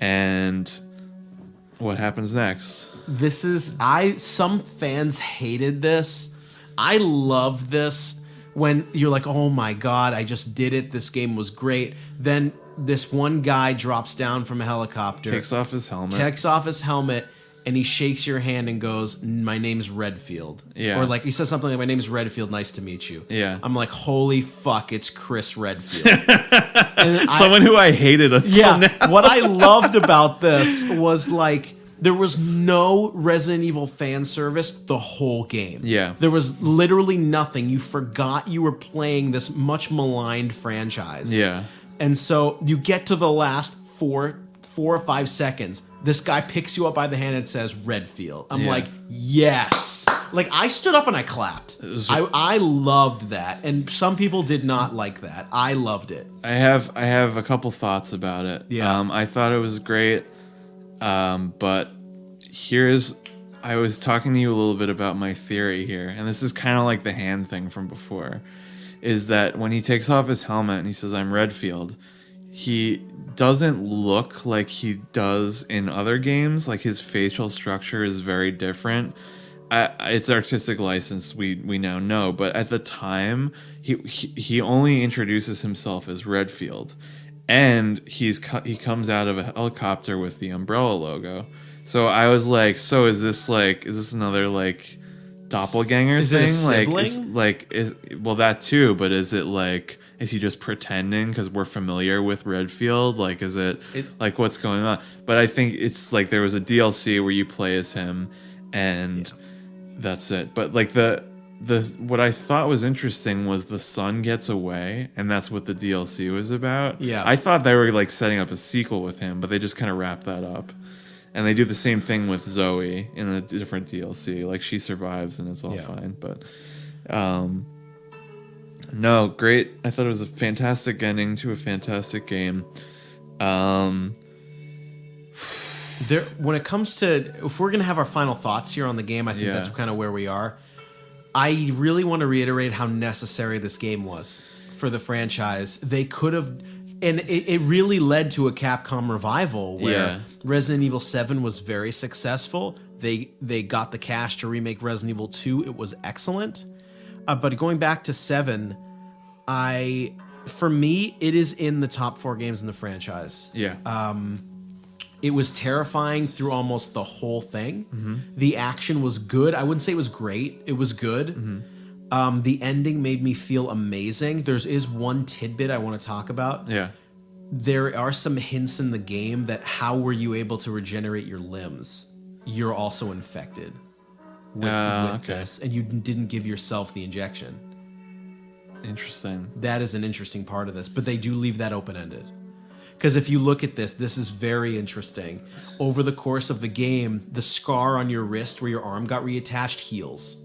And what happens next? Some fans hated this. I love this when you're like, oh my god, I just did it. This game was great. Then this one guy drops down from a helicopter. Takes off his helmet. And he shakes your hand and goes, my name's Redfield. Yeah. Or like he says something like, my name is Redfield, nice to meet you. Yeah. I'm like, holy fuck, it's Chris Redfield. Someone who I hated until now. What I loved about this was like, there was no Resident Evil fan service the whole game. Yeah. There was literally nothing. You forgot you were playing this much maligned franchise. Yeah. And so you get to the last 4 or 5 seconds. This guy picks you up by the hand and says Redfield. I'm like, yes. Like, I stood up and I clapped. I loved that. And some people did not like that. I loved it. I have a couple thoughts about it. Yeah. I thought it was great. But I was talking to you a little bit about my theory here, and this is kind of like the hand thing from before, is that when he takes off his helmet and he says, I'm Redfield, he doesn't look like he does in other games. Like, his facial structure is very different. It's artistic license, we now know, but at the time, he only introduces himself as Redfield. And he comes out of a helicopter with the Umbrella logo. So I was like, so is this another like doppelganger is thing? It a sibling? Well, that too, but is it like, is he just pretending because we're familiar with Redfield? Like, is it like, what's going on? But I think it's like there was a DLC where you play as him, and that's it. But like the what I thought was interesting was the son gets away, and that's what the DLC was about. Yeah. I thought they were like setting up a sequel with him, but they just kind of wrap that up. And they do the same thing with Zoe in a different DLC. Like, she survives and it's all fine. But no, great. I thought it was a fantastic ending to a fantastic game. When it comes to, if we're going to have our final thoughts here on the game, I think that's kind of where we are. I really want to reiterate how necessary this game was for the franchise. They could have, and it really led to a Capcom revival where Resident Evil 7 was very successful. They got the cash to remake Resident Evil 2. It was excellent. But going back to 7, for me, it is in the top 4 games in the franchise. Yeah. It was terrifying through almost the whole thing. Mm-hmm. The action was good. I wouldn't say it was great. It was good. Mm-hmm. The ending made me feel amazing. There is one tidbit I want to talk about. Yeah. There are some hints in the game that how were you able to regenerate your limbs? You're also infected with this, and you didn't give yourself the injection. Interesting. That is an interesting part of this, but they do leave that open-ended. Because if you look at this is very interesting. Over the course of the game, the scar on your wrist where your arm got reattached heals.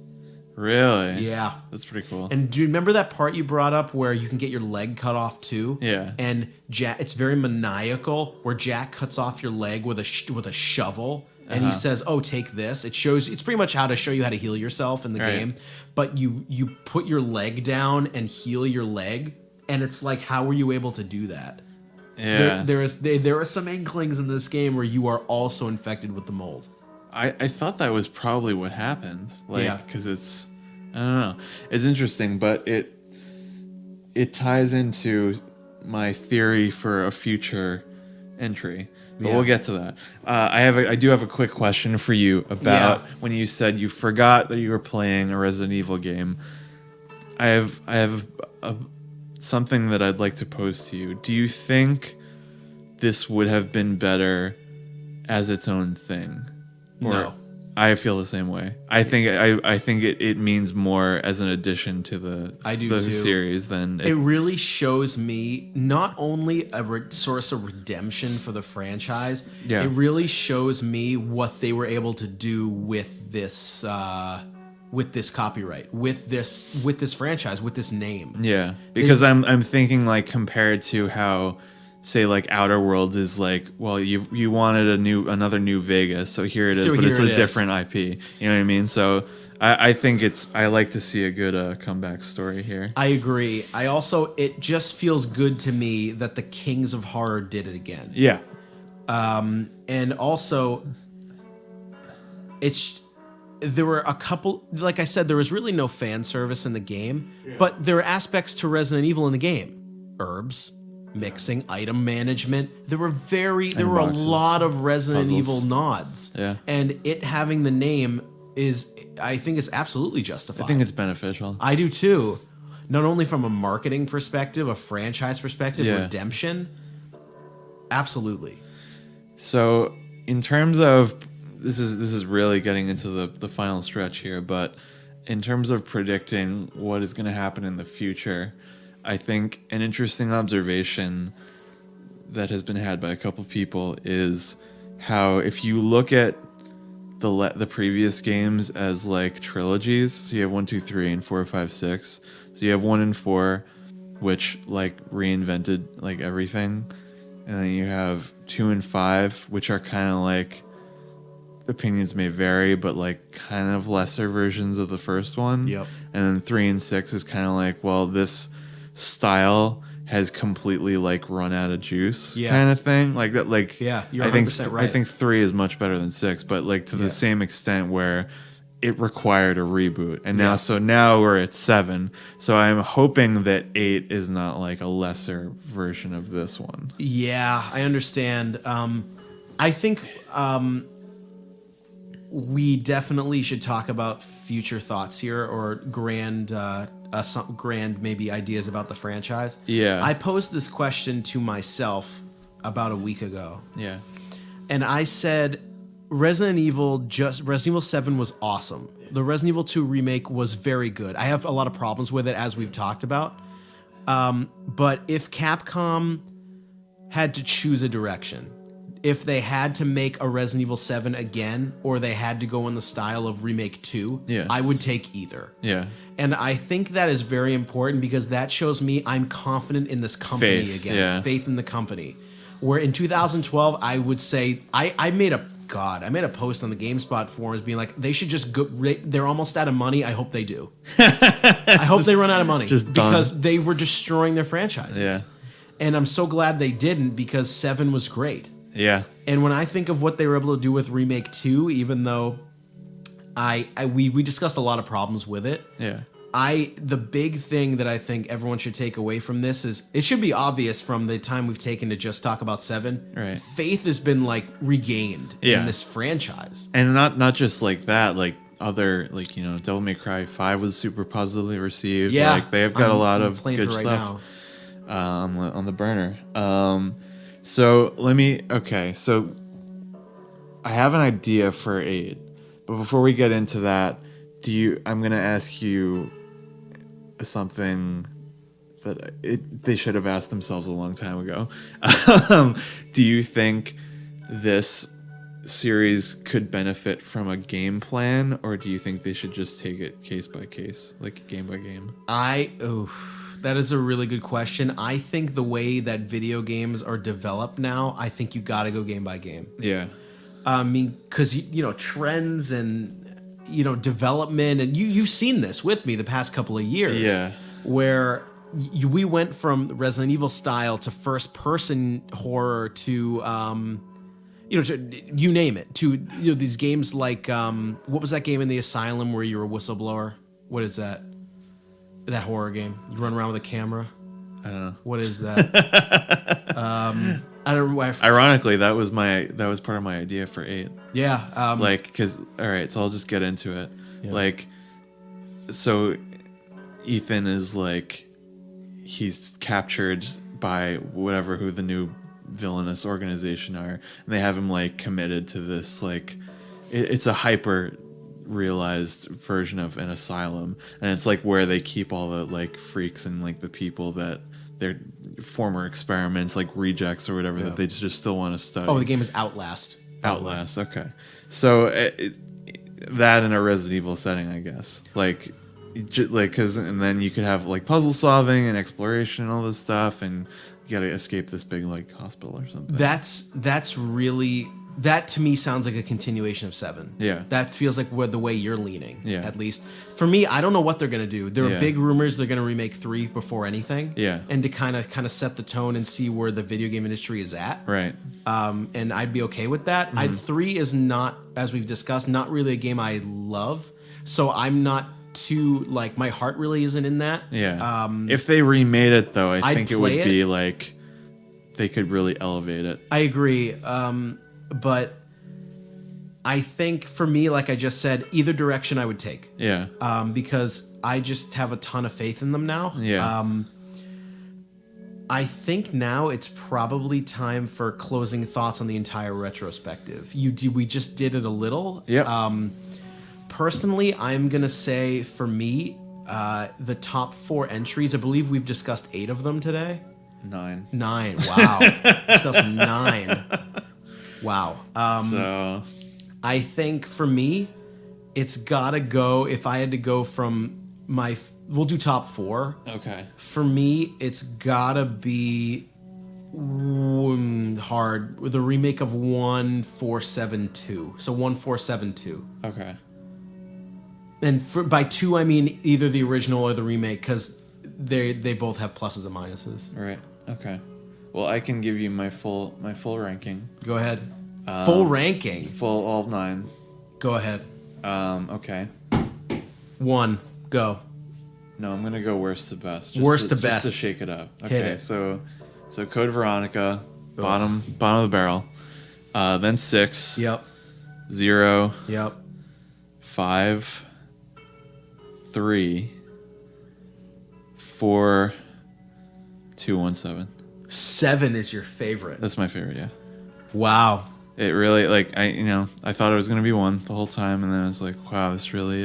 Really? Yeah. That's pretty cool. And do you remember that part you brought up where you can get your leg cut off too? Yeah. And Jack, it's very maniacal, where Jack cuts off your leg with a shovel, and he says, "Oh, take this." It's pretty much how to show you how to heal yourself in the game. But you put your leg down and heal your leg, and it's like, how were you able to do that? Yeah. There are some inklings in this game where you are also infected with the mold. I thought that was probably what happened. Like, because it's, I don't know. It's interesting, but it ties into my theory for a future entry. But we'll get to that. I do have a quick question for you about when you said you forgot that you were playing a Resident Evil game. I have something that I'd like to pose to you. Do you think this would have been better as its own thing? Or, no. I feel the same way. I think it means more as an addition to the series than it really shows me not only a source of redemption for the franchise. Yeah. It really shows me what they were able to do with this copyright, with this franchise, with this name. Yeah, because I'm thinking, like, compared to how, say, like, Outer Worlds is like, well, you wanted another New Vegas, so here it is, but it's a different IP. You know what I mean? So I think I like to see a good comeback story here. I agree. It just feels good to me that the Kings of Horror did it again. Yeah. And also, there were a couple, like I said, there was really no fan service in the game, but there were aspects to Resident Evil in the game. Herbs, mixing, item management. There were a lot of Resident Evil nods. Yeah. And it having the name I think it's absolutely justified. I think it's beneficial. I do too. Not only from a marketing perspective, a franchise perspective, Yeah. redemption. Absolutely. So in terms of this is really getting into the final stretch here, but in terms of predicting what is going to happen in the future, I think an interesting observation that has been had by a couple people is how if you look at the previous games as like trilogies, so you have 1, 2, 3, and 4, 5, 6. So you have 1 and 4, which like reinvented like everything, and then you have 2 and 5, which are kind of like, opinions may vary, but like kind of lesser versions of the first one. Yep. And then 3 and 6 is kind of like, well, this style has completely like run out of juice, kind of thing, like that. Like, yeah, you're 100% right. I think 3 is much better than 6, but like to the same extent where it required a reboot, and now we're at 7. So I'm hoping that 8 is not like a lesser version of this one. Yeah, I understand. I think we definitely should talk about future thoughts here, or grand maybe ideas about the franchise. Yeah. I posed this question to myself about a week ago. Yeah. And I said Resident Evil 7 was awesome. The Resident Evil 2 remake was very good. I have a lot of problems with it, as we've talked about. But if Capcom had to choose a direction, if they had to make a Resident Evil 7 again, or they had to go in the style of Remake 2, I would take either. Yeah. And I think that is very important, because that shows me I'm confident in this company again. Yeah. Faith in the company. Where in 2012, I would say, I made a post on the GameSpot forums being like, they should just go, they're almost out of money. I hope they do. I hope they run out of money. Because they were destroying their franchises. Yeah. And I'm so glad they didn't, because 7 was great. Yeah. And when I think of what they were able to do with Remake 2, even though we discussed a lot of problems with it. Yeah. The big thing that I think everyone should take away from this is, it should be obvious from the time we've taken to just talk about 7. Right. Faith has been like regained in this franchise. And not just like that, like other, like, Devil May Cry 5 was super positively received. Yeah. Like they've got a lot of good right stuff on the burner. So I have an idea for 8. But before we get into that, I'm going to ask you something that they should have asked themselves a long time ago. Do you think this series could benefit from a game plan, or do you think they should just take it case by case, like game by game? That is a really good question. I think the way that video games are developed now, I think you got to go game by game. Yeah. I mean, because, trends and, development, and you've seen this with me the past couple of years. Yeah. Where we went from Resident Evil style to first-person horror to, you name it, to these games like, what was that game in the asylum where you were a whistleblower? What is that? That horror game. You run around with a camera. I don't know. What is that? I don't know. Ironically, that was part of my idea for 8. Yeah. All right, so I'll just get into it. Yeah. Like, so Ethan is like, he's captured by who the new villainous organization are, and they have him like committed to this, like, it's a hyper realized version of an asylum, and it's like where they keep all the like freaks and like the people that their former experiments, like rejects or whatever, that they just still want to study. Oh, the game is Outlast. Okay. So that in a Resident Evil setting, I guess, like because and then you could have like puzzle solving and exploration and all this stuff, and you got to escape this big like hospital or something. That's really That to me sounds like a continuation of 7. Yeah. That feels like the way you're leaning, Yeah. at least. For me, I don't know what they're going to do. There are Yeah. big rumors they're going to remake 3 before anything. Yeah. And to kind of set the tone and see where the video game industry is at. Right. And I'd be okay with that. 3 is not, as we've discussed, not really a game I love. So I'm not too, like, my heart really isn't in that. Yeah. If they remade it, though, I I'd think it play would be like they could really elevate it. I agree. But I think for me, like I just said, either direction I would take. Yeah. Because I just have a ton of faith in them now. Yeah. I think now it's probably time for closing thoughts on the entire retrospective. We just did it a little. Yep. Personally, I'm going to say for me, the top 4 entries, I believe we've discussed 8 of them today. 9. 9. Wow. Discussed 9. Wow. So I think for me, it's got to go, if I had to go from we'll do top 4. okay. For me, it's got to be hard with the remake of 1472. So 1472. Okay. And by 2, I mean either the original or the remake, because they both have pluses and minuses. Right. Okay. Well, I can give you my full ranking. Go ahead. Full ranking. Full all 9. Go ahead. Okay. 1. Go. No, I'm gonna go worst to best. Worst to best. Just to shake it up. Hit Okay. it. So Code Veronica, bottom of the barrel. Then 6. Yep. 0. Yep. 5. 3. 4. 2, 1, 7. 7 is your favorite. That's my favorite. Yeah. Wow. It really, like, I thought it was gonna be 1 the whole time, and then I was like, wow, this really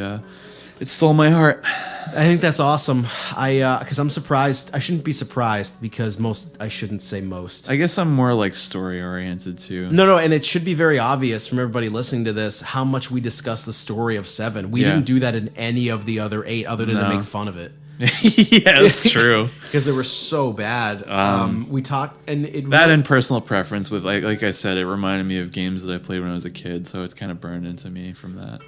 it stole my heart. I think that's awesome. Because I'm surprised. I shouldn't be surprised because I shouldn't say most. I guess I'm more like story oriented too. No, and it should be very obvious from everybody listening to this how much we discuss the story of 7. We didn't do that in any of the other 8 other than to make fun of it. Yeah, that's true. Because they were so bad. We talked, and and personal preference with like I said, it reminded me of games that I played when I was a kid, so it's kind of burned into me from that.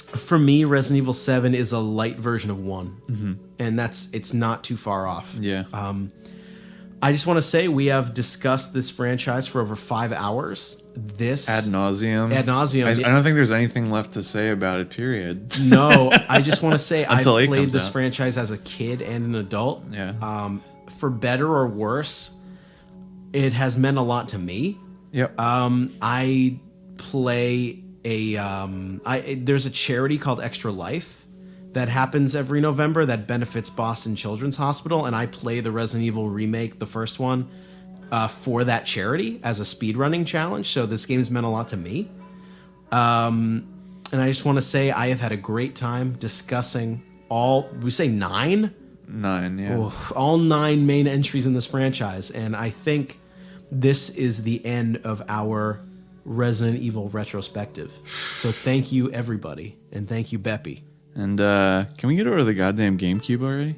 For me, Resident Evil 7 is a light version of 1, and it's not too far off. Yeah. I just want to say we have discussed this franchise for over 5 hours. Ad nauseum. Ad nauseum. I don't think there's anything left to say about it. Period. No, I just want to say I've played this out. franchise as a kid and an adult. Yeah. For better or worse, it has meant a lot to me. Yep. I play there's a charity called Extra Life that happens every November that benefits Boston Children's Hospital, and I play the Resident Evil remake, the first one, for that charity as a speedrunning challenge. So this game's meant a lot to me. And I just want to say I have had a great time discussing all 9? 9, yeah. All 9 main entries in this franchise, and I think this is the end of our Resident Evil retrospective. So thank you, everybody, and thank you, Beppe. And can we get over to the goddamn GameCube already?